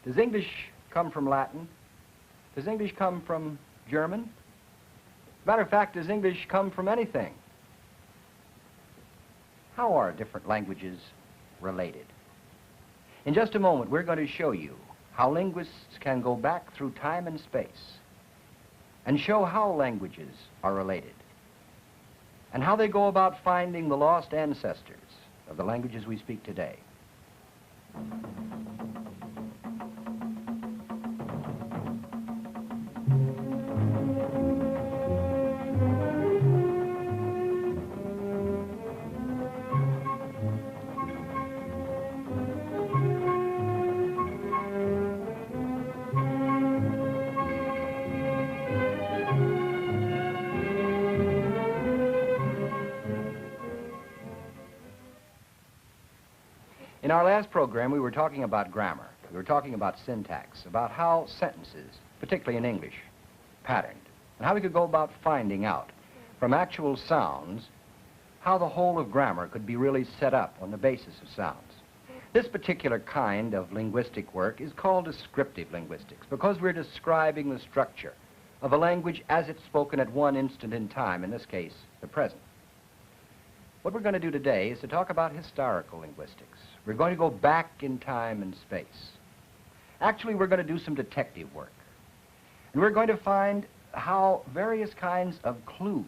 Does English come from Latin? Does English come from German? Matter of fact, does English come from anything? How are different languages related? In just a moment, we're going to show you how linguists can go back through time and space and show how languages are related and how they go about finding the lost ancestors of the languages we speak today. In our last program, we were talking about grammar. We were talking about syntax, about how sentences, particularly in English, patterned, and how we could go about finding out from actual sounds how the whole of grammar could be really set up on the basis of sounds. This particular kind of linguistic work is called descriptive linguistics because we're describing the structure of a language as it's spoken at one instant in time, in this case, the present. What we're going to do today is to talk about historical linguistics. We're going to go back in time and space. Actually, we're going to do some detective work. And we're going to find how various kinds of clues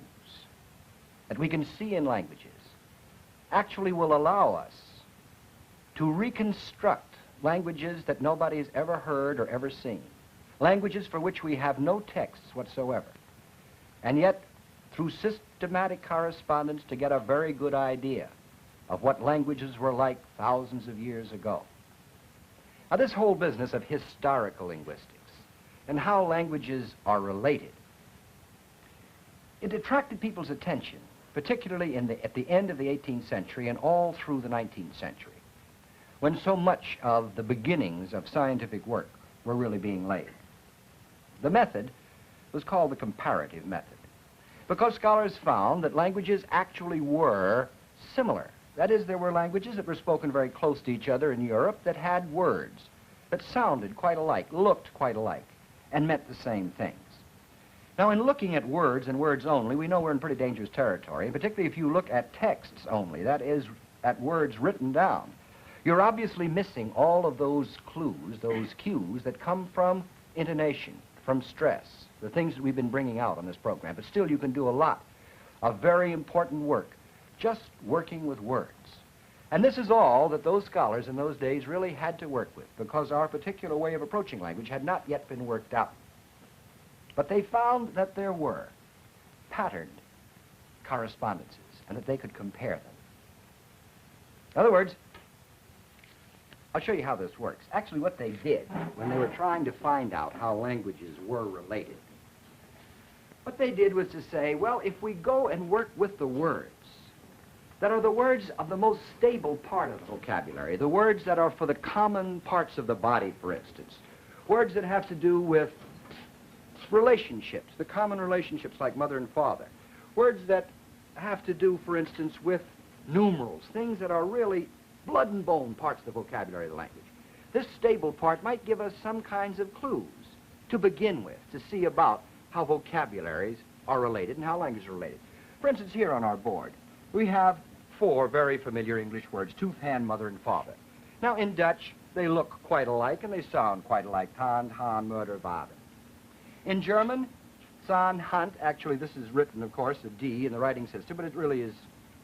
that we can see in languages actually will allow us to reconstruct languages that nobody has ever heard or ever seen, languages for which we have no texts whatsoever, and yet through systematic correspondence to get a very good idea of what languages were like thousands of years ago. Now, this whole business of historical linguistics and how languages are related, it attracted people's attention, particularly at the end of the 18th century and all through the 19th century, when so much of the beginnings of scientific work were really being laid. The method was called the comparative method, because scholars found that languages actually were similar. That is, there were languages that were spoken very close to each other in Europe that had words that sounded quite alike, looked quite alike, and meant the same things. Now, in looking at words and words only, we know we're in pretty dangerous territory, and particularly if you look at texts only, that is, at words written down, you're obviously missing all of those clues, those cues that come from intonation, from stress, the things that we've been bringing out on this program. But still, you can do a lot of very important work just working with words. And this is all that those scholars in those days really had to work with, because our particular way of approaching language had not yet been worked out. But they found that there were patterned correspondences and that they could compare them. In other words, I'll show you how this works. Actually, what they did when they were trying to find out how languages were related, what they did was to say, well, if we go and work with the words that are the words of the most stable part of the vocabulary, the words that are for the common parts of the body, for instance, words that have to do with relationships, the common relationships like mother and father, words that have to do, for instance, with numerals, things that are really blood and bone parts of the vocabulary of the language. This stable part might give us some kinds of clues to begin with, to see about how vocabularies are related and how languages are related. For instance, here on our board, we have 4 very familiar English words: tooth, hand, mother, and father. Now, in Dutch, they look quite alike and they sound quite alike: tand, haan, moeder, vader. In German, Zahn, Hand, actually this is written, of course, a D in the writing system, but it really is,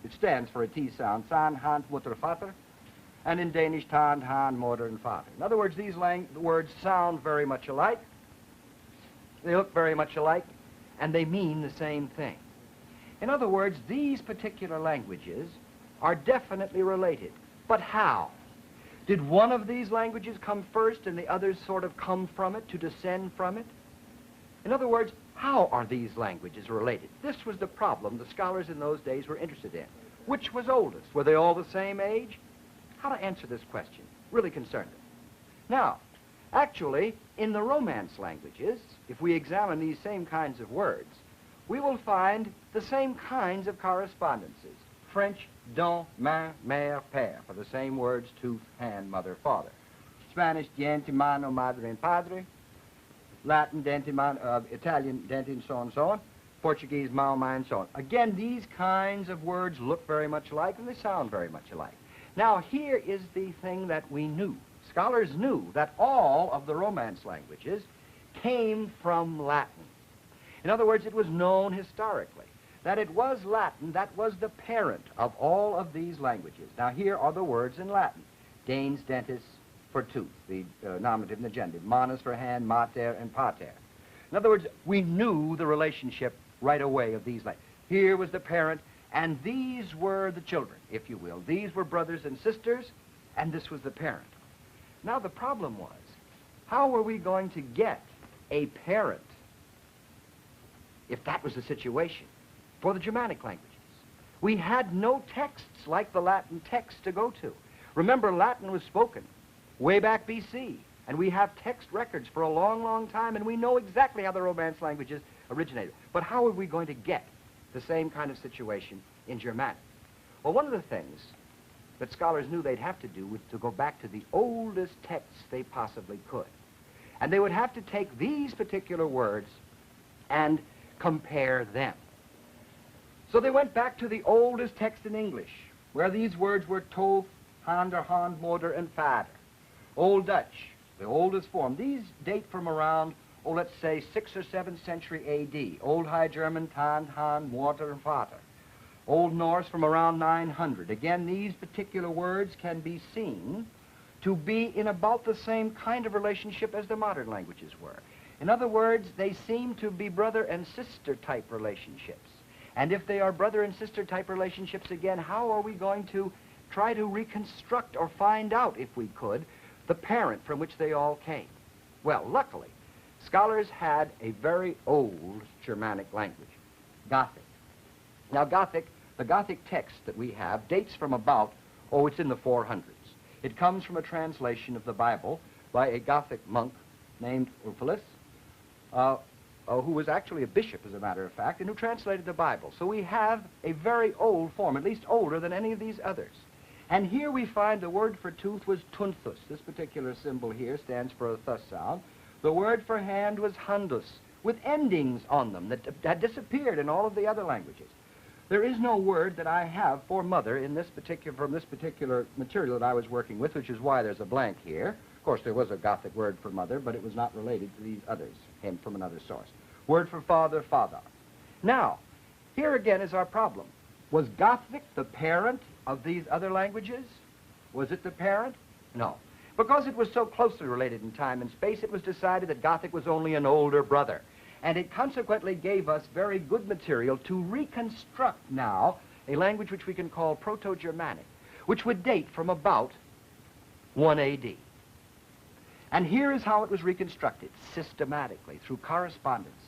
it stands for a T sound: Zahn, Hand, Mutter, Vater. And in Danish, Tand, Haan, Moeder, and Vater. In other words, these words sound very much alike, they look very much alike, and they mean the same thing. In other words, these particular languages are definitely related. But how? Did one of these languages come first and the others sort of come from it, to descend from it? In other words, how are these languages related? This was the problem the scholars in those days were interested in. Which was oldest? Were they all the same age? How to answer this question really concerned them. Now, actually, in the Romance languages, if we examine these same kinds of words, we will find the same kinds of correspondences. French, don, main, mère, père, for the same words: tooth, hand, mother, father. Spanish, diente, mano, madre, and padre. Latin, dente, mano, Italian, dente, and so on and so on. Portuguese, mão, mãe, and so on. Again, these kinds of words look very much alike, and they sound very much alike. Now, here is the thing that we knew. Scholars knew that all of the Romance languages came from Latin. In other words, it was known historically that it was Latin that was the parent of all of these languages. Now, here are the words in Latin. Danes, dentis, for tooth, the nominative and the genitive. Manus for hand, mater, and pater. In other words, we knew the relationship right away of these languages. Here was the parent, and these were the children, if you will. These were brothers and sisters, and this was the parent. Now, the problem was, how were we going to get a parent if that was the situation for the Germanic languages? We had no texts like the Latin text to go to. Remember, Latin was spoken way back BC, and we have text records for a long, long time, and we know exactly how the Romance languages originated. But how are we going to get the same kind of situation in Germanic? Well, one of the things that scholars knew they'd have to do was to go back to the oldest texts they possibly could. And they would have to take these particular words and compare them. So they went back to the oldest text in English, where these words were tof, hander, hand, moeder, and vader. Old Dutch, the oldest form. These date from around, let's say 6th or 7th century A.D. Old High German, tand, hand, mortar, and vater. Old Norse from around 900. Again, these particular words can be seen to be in about the same kind of relationship as the modern languages were. In other words, they seem to be brother and sister type relationships. And if they are brother and sister type relationships, again, how are we going to try to reconstruct or find out, if we could, the parent from which they all came? Well, luckily, scholars had a very old Germanic language, Gothic. Now, the Gothic text that we have dates from about, it's in the 400s. It comes from a translation of the Bible by a Gothic monk named Ulfilas, who was actually a bishop, as a matter of fact, and who translated the Bible. So we have a very old form, at least older than any of these others. And here we find the word for tooth was tunthus. This particular symbol here stands for a thus sound. The word for hand was handus, with endings on them that had disappeared in all of the other languages. There is no word that I have for mother in this from this particular material that I was working with, which is why there's a blank here. Of course, there was a Gothic word for mother, but it was not related to these others, came from another source. Word for father, father. Now, here again is our problem. Was Gothic the parent of these other languages? Was it the parent? No. Because it was so closely related in time and space, it was decided that Gothic was only an older brother. And it consequently gave us very good material to reconstruct now a language which we can call Proto-Germanic, which would date from about 1 A.D. And here is how it was reconstructed, systematically, through correspondences.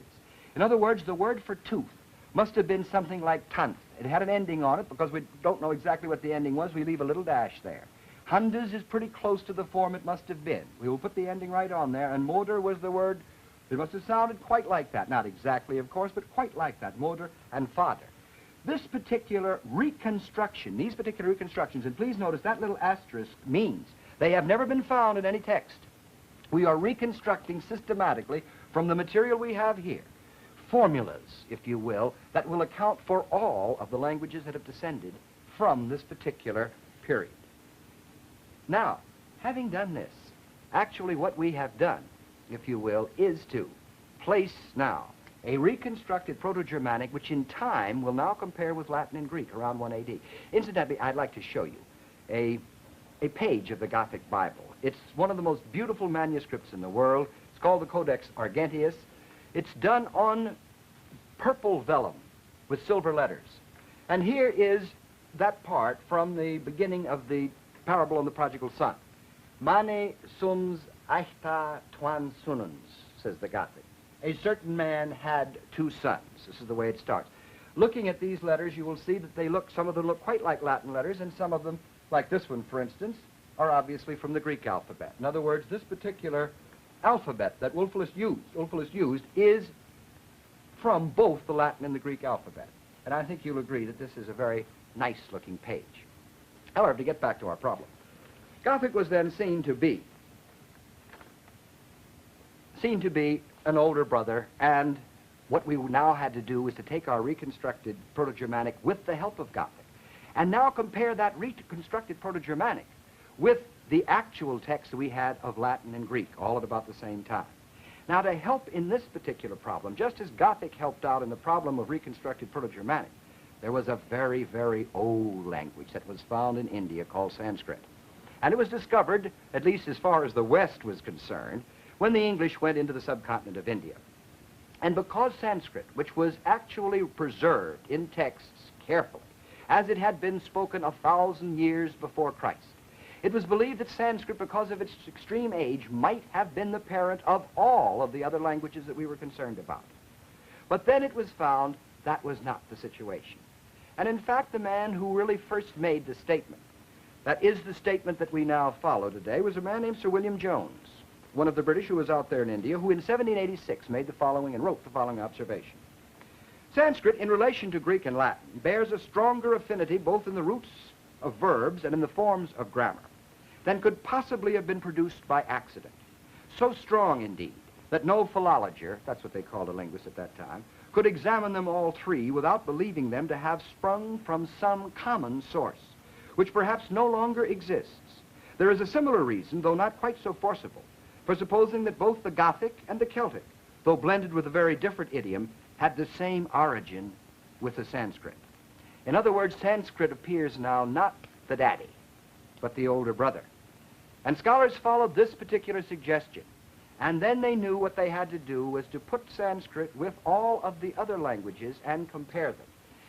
In other words, the word for tooth must have been something like tanth. It had an ending on it. Because we don't know exactly what the ending was, we leave a little dash there. Handus is pretty close to the form it must have been. We will put the ending right on there, and motor was the word. It must have sounded quite like that. Not exactly, of course, but quite like that, motor and father. This particular reconstruction, these particular reconstructions, and please notice that little asterisk means they have never been found in any text. We are reconstructing systematically from the material we have here formulas, if you will, that will account for all of the languages that have descended from this particular period. Now, having done this, actually what we have done, if you will, is to place now a reconstructed Proto-Germanic, which in time will now compare with Latin and Greek around 1 A.D. Incidentally, I'd like to show you a page of the Gothic Bible. It's one of the most beautiful manuscripts in the world. It's called the Codex Argentius. It's done on purple vellum with silver letters. And here is that part from the beginning of the parable on the prodigal son. Mane sums aita twan sunnuns, says the Gothic. A certain man had 2 sons. This is the way it starts. Looking at these letters, you will see that some of them look quite like Latin letters, and some of them, like this one, for instance, are obviously from the Greek alphabet. In other words, this particular alphabet that Ulfilas used is from both the Latin and the Greek alphabet. And I think you'll agree that this is a very nice-looking page. However, to get back to our problem, Gothic was then seen to be seemed to be an older brother, and what we now had to do was to take our reconstructed Proto-Germanic with the help of Gothic, and now compare that reconstructed Proto-Germanic with the actual text we had of Latin and Greek, all at about the same time. Now, to help in this particular problem, just as Gothic helped out in the problem of reconstructed Proto-Germanic, there was a very, very old language that was found in India called Sanskrit. And it was discovered, at least as far as the West was concerned, when the English went into the subcontinent of India. And because Sanskrit, which was actually preserved in texts carefully, as it had been spoken 1,000 years before Christ, it was believed that Sanskrit, because of its extreme age, might have been the parent of all of the other languages that we were concerned about. But then it was found that was not the situation. And in fact, the man who really first made the statement, that is the statement that we now follow today, was a man named Sir William Jones, one of the British who was out there in India, who in 1786 made the following and wrote the following observation. Sanskrit, in relation to Greek and Latin, bears a stronger affinity both in the roots of verbs and in the forms of grammar than could possibly have been produced by accident. So strong, indeed, that no philologer, that's what they called a linguist at that time, could examine them all three without believing them to have sprung from some common source, which perhaps no longer exists. There is a similar reason, though not quite so forcible, for supposing that both the Gothic and the Celtic, though blended with a very different idiom, had the same origin with the Sanskrit. In other words, Sanskrit appears now not the daddy, but the older brother. And scholars followed this particular suggestion, and then they knew what they had to do was to put Sanskrit with all of the other languages and compare them.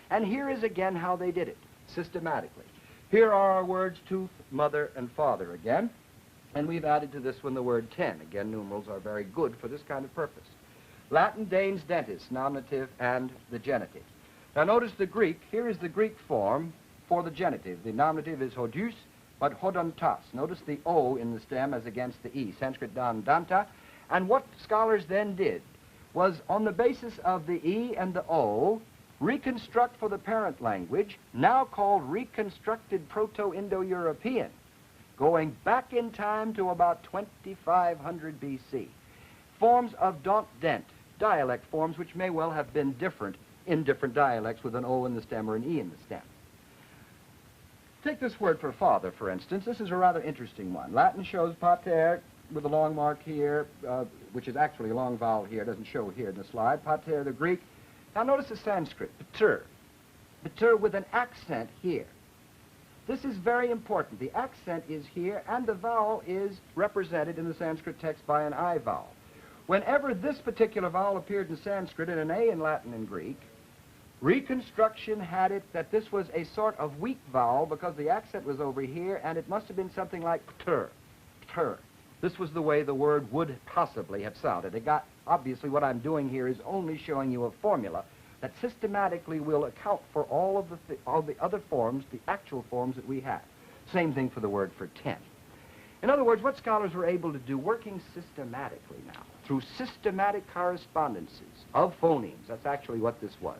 And here is again how they did it, systematically. Here are our words tooth, mother, and father again, and we've added to this one the word ten. Again, numerals are very good for this kind of purpose. Latin, Danes, dentist, nominative, and the genitive. Now notice the Greek. Here is the Greek form for the genitive. The nominative is hodus, but hodontas. Notice the O in the stem as against the E. Sanskrit dan, danta. And what scholars then did was, on the basis of the E and the O, reconstruct for the parent language, now called reconstructed Proto-Indo-European, going back in time to about 2500 BC. Forms of dont-dent, dialect forms which may well have been different in different dialects with an O in the stem or an E in the stem. Take this word for father, for instance. This is a rather interesting one. Latin shows pater with a long mark here, which is actually a long vowel here. It doesn't show here in the slide. Pater, the Greek. Now notice the Sanskrit, pater. Pater with an accent here. This is very important. The accent is here, and the vowel is represented in the Sanskrit text by an I vowel. Whenever this particular vowel appeared in Sanskrit and an A in Latin and Greek, reconstruction had it that this was a sort of weak vowel because the accent was over here, and it must have been something like pter, pter. This was the way the word would possibly have sounded. Obviously, what I'm doing here is only showing you a formula that systematically will account for all the other forms, the actual forms that we have. Same thing for the word for ten. In other words, what scholars were able to do, working systematically now, through systematic correspondences of phonemes, that's actually what this was,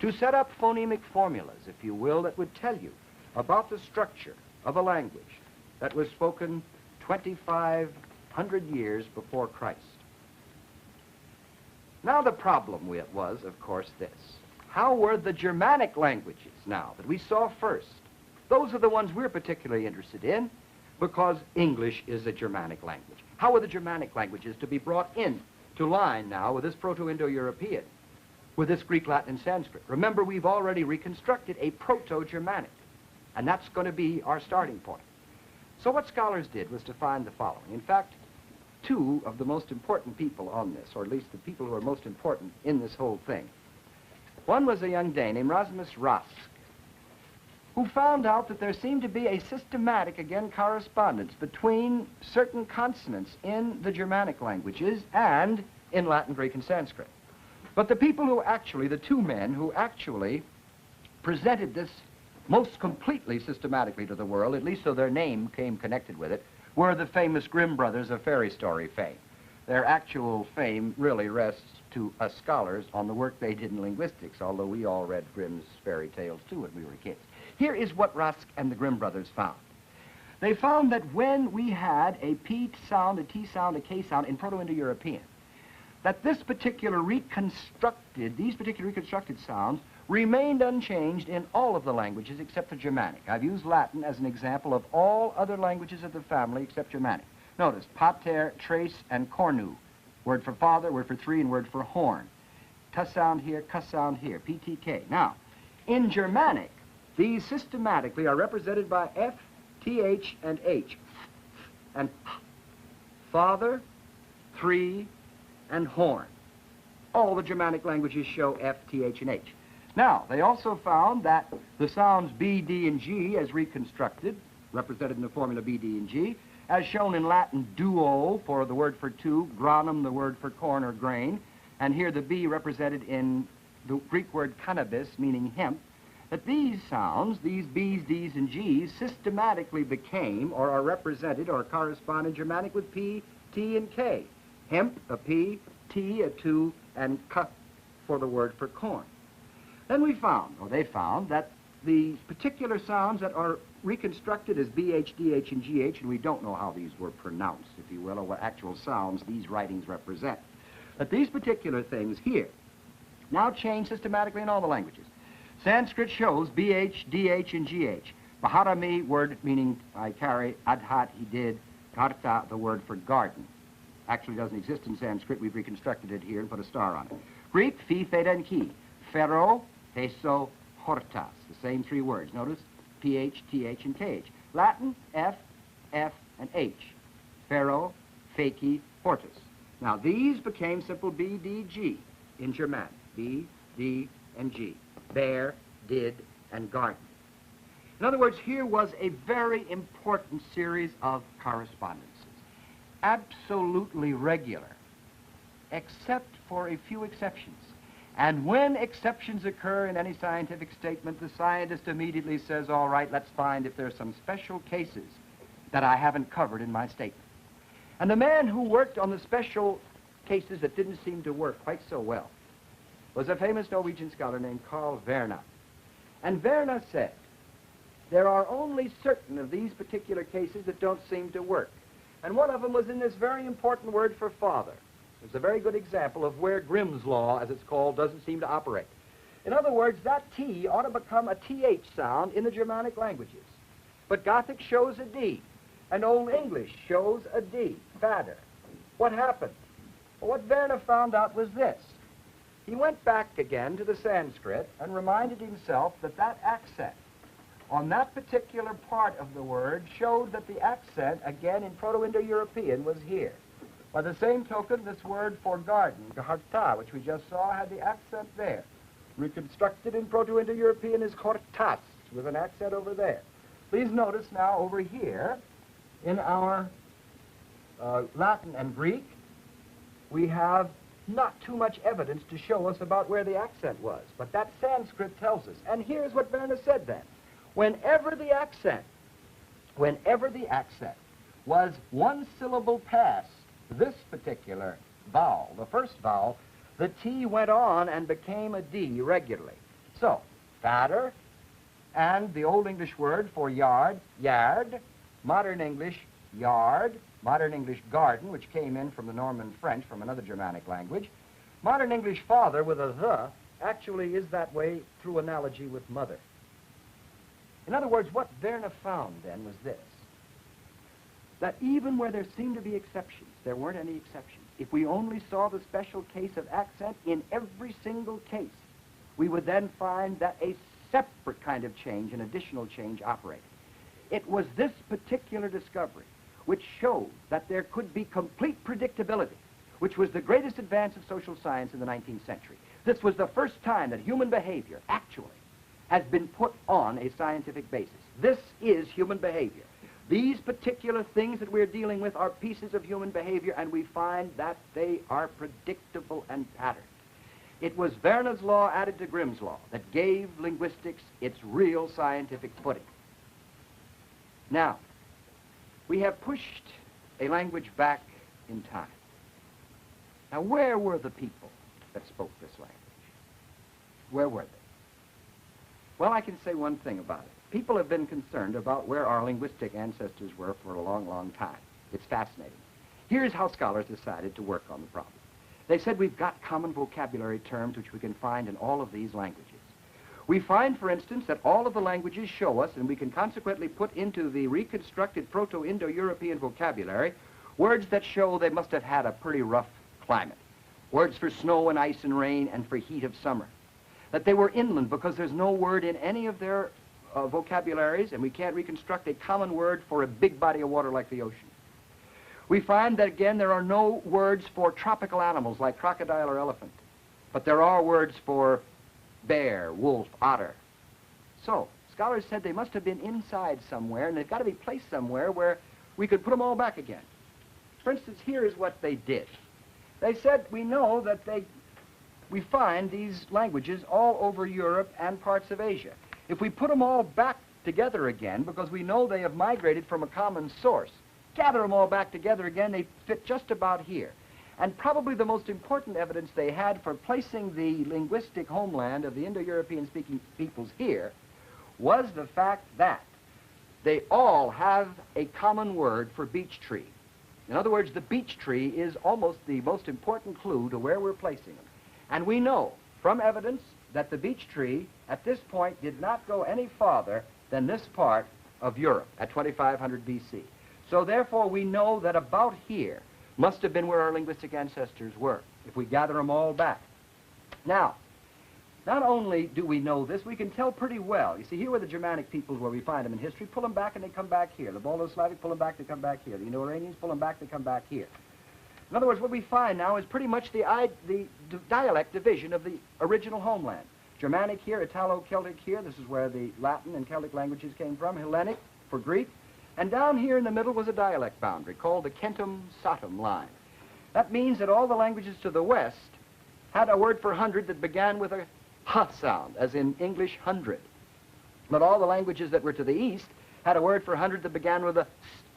to set up phonemic formulas, if you will, that would tell you about the structure of a language that was spoken 2,500 years before Christ. Now the problem was, of course, this. How were the Germanic languages now that we saw first? Those are the ones we're particularly interested in because English is a Germanic language. How were the Germanic languages to be brought in to line now with this Proto-Indo-European, with this Greek, Latin, and Sanskrit? Remember, we've already reconstructed a Proto-Germanic, and that's going to be our starting point. So what scholars did was to find the following. In fact, two of the most important people on this, or at least the people who are most important in this whole thing. One was a young Dane named Rasmus Rask, who found out that there seemed to be a systematic, again, correspondence between certain consonants in the Germanic languages and in Latin, Greek, and Sanskrit. But the people who actually, the two men who actually presented this most completely systematically to the world, at least so their name came connected with it, were the famous Grimm brothers of fairy story fame. Their actual fame really rests to us scholars on the work they did in linguistics, although we all read Grimm's fairy tales too when we were kids. Here is what Rask and the Grimm brothers found. They found that when we had a P sound, a T sound, a K sound in Proto-Indo-European, that these particular reconstructed sounds remained unchanged in all of the languages except the Germanic. I've used Latin as an example of all other languages of the family except Germanic. Notice, pater, trace, and cornu. Word for father, word for three, and word for horn. T sound here, k sound here, PTK. Now, in Germanic, these systematically are represented by F, TH, and H. And father, three, and horn. All the Germanic languages show F, TH, and H. Now, they also found that the sounds B, D, and G, as reconstructed, represented in the formula B, D, and G, as shown in Latin duo for the word for two, granum, the word for corn or grain, and here the B represented in the Greek word cannabis, meaning hemp, that these sounds, these B's, D's, and G's, systematically became or are represented or correspond in Germanic with P, T, and K. Hemp, a P, T, a 2, and K for the word for corn. Then we found, or they found, that the particular sounds that are reconstructed as BH, DH, and GH, and we don't know how these were pronounced, if you will, or what actual sounds these writings represent, that these particular things here now change systematically in all the languages. Sanskrit shows BH, DH, and GH. Baharami, word meaning I carry, adhat, he did, karta, the word for garden. Actually doesn't exist in Sanskrit. We've reconstructed it here and put a star on it. Greek, phi, theta, and chi. Pharaoh, peso, hortas. The same three words. Notice PH, TH, and KH. Latin, F, F, and H. Pharaoh, feci, hortus. Now these became simple B, D, G in Germanic. B, D, and G. Bear, did, and garden. In other words, here was a very important series of correspondences. Absolutely regular, except for a few exceptions. And when exceptions occur in any scientific statement, the scientist immediately says, all right, let's find if there's some special cases that I haven't covered in my statement. And the man who worked on the special cases that didn't seem to work quite so well was a famous Norwegian scholar named Carl Verne. And Verne said, there are only certain of these particular cases that don't seem to work. And one of them was in this very important word for father. It's a very good example of where Grimm's law, as it's called, doesn't seem to operate. In other words, that T ought to become a TH sound in the Germanic languages. But Gothic shows a D, and Old English shows a D, fader. What happened? Well, what Verne found out was this. He went back again to the Sanskrit and reminded himself that that accent on that particular part of the word showed that the accent, again in Proto-Indo-European, was here. By the same token, this word for garden, gharta, which we just saw, had the accent there. Reconstructed in Proto-Indo-European is hortas, with an accent over there. Please notice now over here, in our Latin and Greek, we have not too much evidence to show us about where the accent was. But that Sanskrit tells us. And here's what Verne said then. Whenever the accent was one syllable past this particular vowel, the first vowel, the T went on and became a D regularly. So, fader, and the Old English word for yard, yard, modern English, yard, modern English garden, which came in from the Norman French, from another Germanic language. Modern English father with a the actually is that way through analogy with mother. In other words, what Verne found then was this, that even where there seemed to be exceptions, there weren't any exceptions. If we only saw the special case of accent in every single case, we would then find that a separate kind of change, an additional change, operated. It was this particular discovery which showed that there could be complete predictability, which was the greatest advance of social science in the 19th century. This was the first time that human behavior actually has been put on a scientific basis. This is human behavior. These particular things that we're dealing with are pieces of human behavior, and we find that they are predictable and patterned. It was Verne's law added to Grimm's law that gave linguistics its real scientific footing. Now, we have pushed a language back in time. Now, where were the people that spoke this language? Where were they? Well, I can say one thing about it. People have been concerned about where our linguistic ancestors were for a long, long time. It's fascinating. Here's how scholars decided to work on the problem. They said we've got common vocabulary terms which we can find in all of these languages. We find, for instance, that all of the languages show us, and we can consequently put into the reconstructed Proto-Indo-European vocabulary, words that show they must have had a pretty rough climate. Words for snow and ice and rain and for heat of summer. That they were inland because there's no word in any of their vocabularies, and we can't reconstruct a common word for a big body of water like the ocean. We find that, again, there are no words for tropical animals like crocodile or elephant, but there are words for bear, wolf, otter. So, scholars said they must have been inside somewhere, and they've got to be placed somewhere where we could put them all back again. For instance, here is what they did. They said, we know that we find these languages all over Europe and parts of Asia. If we put them all back together again, because we know they have migrated from a common source, gather them all back together again, they fit just about here. And probably the most important evidence they had for placing the linguistic homeland of the Indo-European speaking peoples here was the fact that they all have a common word for beech tree. In other words, the beech tree is almost the most important clue to where we're placing them. And we know from evidence that the beech tree at this point did not go any farther than this part of Europe at 2500 BC. So therefore we know that about here must have been where our linguistic ancestors were, if we gather them all back. Now, not only do we know this, we can tell pretty well. You see, here were the Germanic peoples where we find them in history. Pull them back and they come back here. The Balto-Slavic, pull them back, they come back here. The Indo-Iranians, pull them back, they come back here. In other words, what we find now is pretty much the dialect division of the original homeland. Germanic here, Italo-Celtic here. This is where the Latin and Celtic languages came from. Hellenic for Greek. And down here in the middle was a dialect boundary called the Kentum-Sotum line. That means that all the languages to the west had a word for hundred that began with a h sound, as in English hundred. But all the languages that were to the east had a word for hundred that began with a s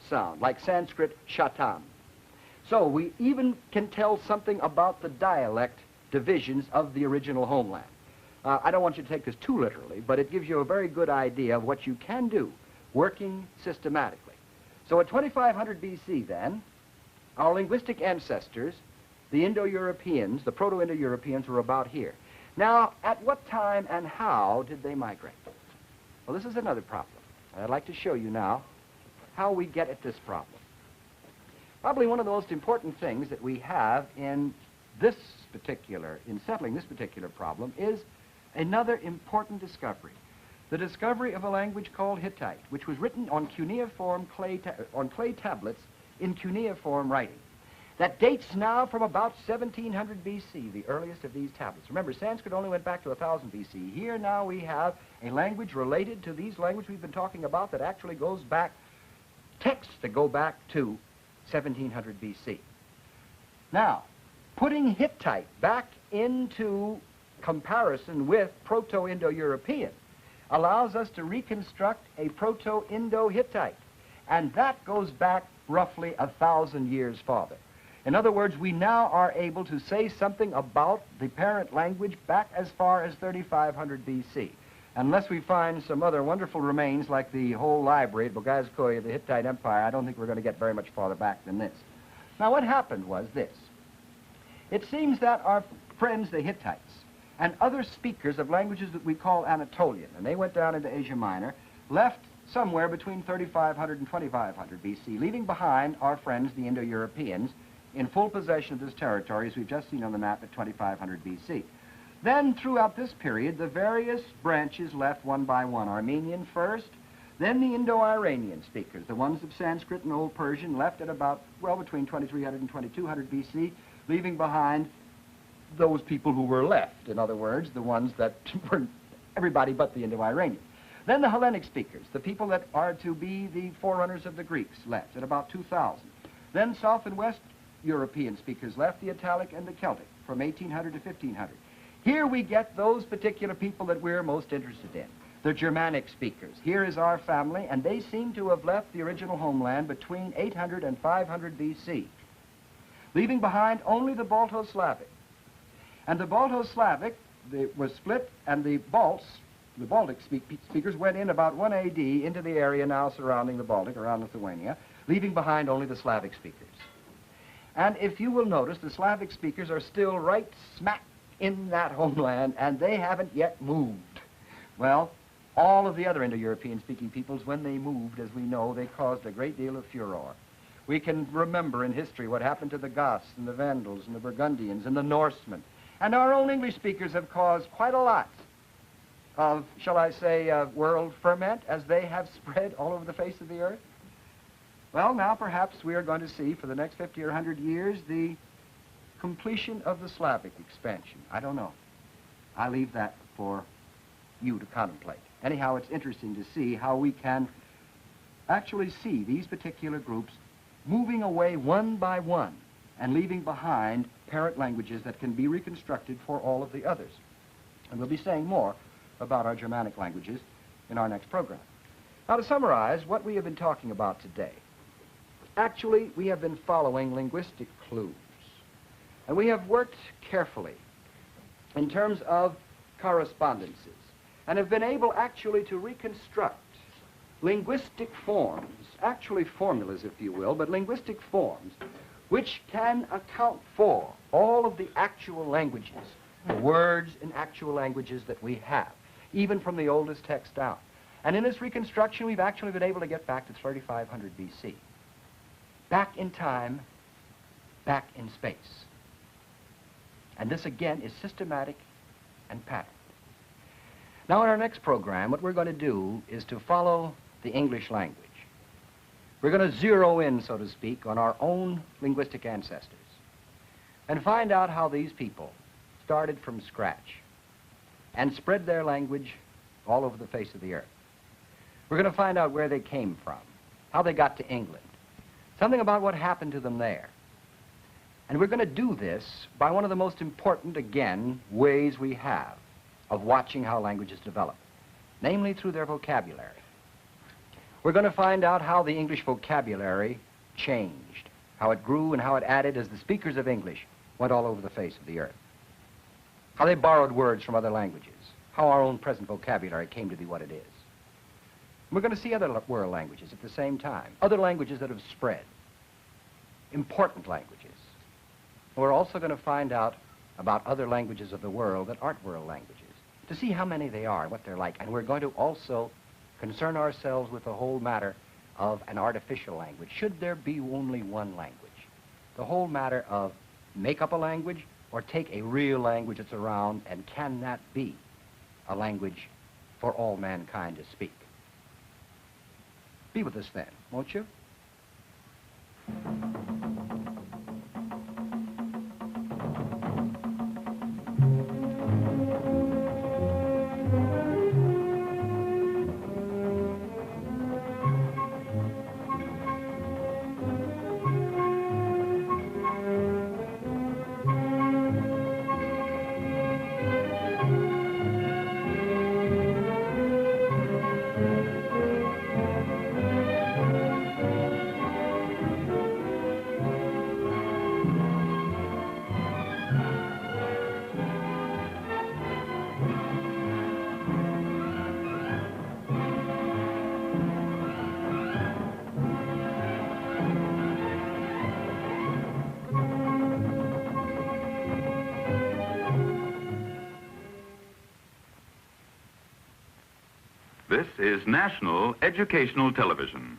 sound, like Sanskrit shatam. So we even can tell something about the dialect divisions of the original homeland. I don't want you to take this too literally, but it gives you a very good idea of what you can do working systematically. So at 2500 BC then, our linguistic ancestors, the Indo-Europeans, the Proto-Indo-Europeans, were about here. Now, at what time and how did they migrate? Well, this is another problem. I'd like to show you now how we get at this problem. Probably one of the most important things that we have in settling this particular problem is another important discovery. The discovery of a language called Hittite, which was written on cuneiform clay tablets in cuneiform writing. That dates now from about 1700 BC, the earliest of these tablets. Remember, Sanskrit only went back to 1000 BC. Here now we have a language related to these languages we've been talking about that actually goes back, texts that go back to 1700 BC. Now, putting Hittite back into comparison with Proto-Indo-European allows us to reconstruct a Proto-Indo-Hittite, and that goes back roughly 1,000 years farther. In other words, we now are able to say something about the parent language back as far as 3500 BC. Unless we find some other wonderful remains like the whole library at Bogazkoy of the Hittite Empire, I don't think we're going to get very much farther back than this. Now, what happened was this. It seems that our friends, the Hittites, and other speakers of languages that we call Anatolian, and they went down into Asia Minor, left somewhere between 3500 and 2500 BC, leaving behind our friends, the Indo-Europeans, in full possession of this territory, as we've just seen on the map at 2500 BC. Then, throughout this period, the various branches left one by one. Armenian first, then the Indo-Iranian speakers, the ones of Sanskrit and Old Persian, left at about, well, between 2300 and 2200 BC, leaving behind those people who were left. In other words, the ones that were everybody but the Indo-Iranian. Then the Hellenic speakers, the people that are to be the forerunners of the Greeks, left at about 2000. Then South and West European speakers left, the Italic and the Celtic, from 1800 to 1500. Here we get those particular people that we're most interested in, the Germanic speakers. Here is our family, and they seem to have left the original homeland between 800 and 500 BC, leaving behind only the Balto-Slavic. And the Balto-Slavic was split, and the Baltic speakers went in about 1 AD into the area now surrounding the Baltic, around Lithuania, leaving behind only the Slavic speakers. And if you will notice, the Slavic speakers are still right smack in that homeland, and they haven't yet moved. Well, all of the other Indo-European speaking peoples, when they moved, as we know, they caused a great deal of furor. We can remember in history what happened to the Goths and the Vandals and the Burgundians and the Norsemen. And our own English speakers have caused quite a lot of, shall I say, world ferment as they have spread all over the face of the earth. Well, now perhaps we are going to see for the next 50 or 100 years the completion of the Slavic expansion. I don't know. I leave that for you to contemplate. Anyhow, it's interesting to see how we can actually see these particular groups moving away one by one and leaving behind parent languages that can be reconstructed for all of the others. And we'll be saying more about our Germanic languages in our next program. Now, to summarize what we have been talking about today, actually, we have been following linguistic clues. And we have worked carefully in terms of correspondences and have been able actually to reconstruct linguistic forms, actually formulas, if you will, but linguistic forms, which can account for all of the actual languages, the words in actual languages that we have, even from the oldest text down. And in this reconstruction, we've actually been able to get back to 3500 BC. Back in time, back in space. And this, again, is systematic and patterned. Now, in our next program, what we're going to do is to follow the English language. We're going to zero in, so to speak, on our own linguistic ancestors and find out how these people started from scratch and spread their language all over the face of the earth. We're going to find out where they came from, how they got to England, something about what happened to them there. And we're going to do this by one of the most important, again, ways we have of watching how languages develop, namely through their vocabulary. We're going to find out how the English vocabulary changed, how it grew and how it added as the speakers of English went all over the face of the earth, how they borrowed words from other languages, how our own present vocabulary came to be what it is. We're going to see other world languages at the same time, other languages that have spread, important languages. We're also going to find out about other languages of the world that aren't world languages, to see how many they are, what they're like. And we're going to also concern ourselves with the whole matter of an artificial language. Should there be only one language? The whole matter of make up a language or take a real language that's around, and can that be a language for all mankind to speak? Be with us then, won't you? This is National Educational Television.